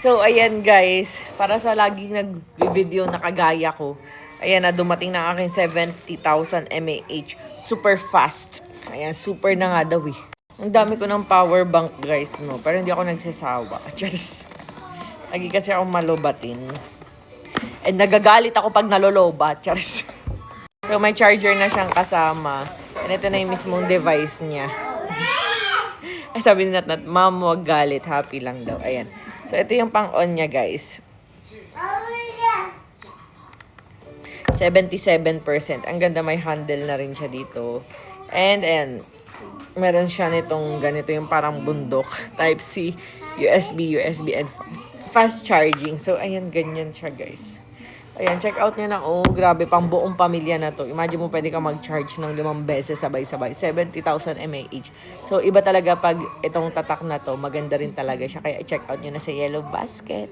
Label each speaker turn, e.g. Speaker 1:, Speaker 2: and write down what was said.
Speaker 1: So, ayan guys, para sa laging nag-video na kagaya ko, ayan na, dumating na aking 70,000 mAh. Super fast. Ayan, super na nga daw eh. Ang dami ko ng power bank guys, no? Pero hindi ako nagsasawa. Just, lagi kasi ako malubatin. And nagagalit ako pag nalolobat. Charis. So, may charger na siyang kasama. And ito na yung mismong device niya. Ay, sabi ni Natnat, ma'am, wag galit. Happy lang daw. Ayan. So, ito yung pang-on niya, guys. 77%. Ang ganda, may handle na rin siya dito. And, meron siya nitong ganito yung parang bundok. Type-C, USB, and fast charging. So, ayan, ganyan siya, guys. Ayan, check out nyo na. Oh, grabe, pang buong pamilya na to. Imagine mo, pwede ka mag-charge ng 5 beses sabay-sabay. 70,000 mAh. So, iba talaga pag itong tatak na to. Maganda rin talaga siya. Kaya check out nyo na sa Yellow Basket.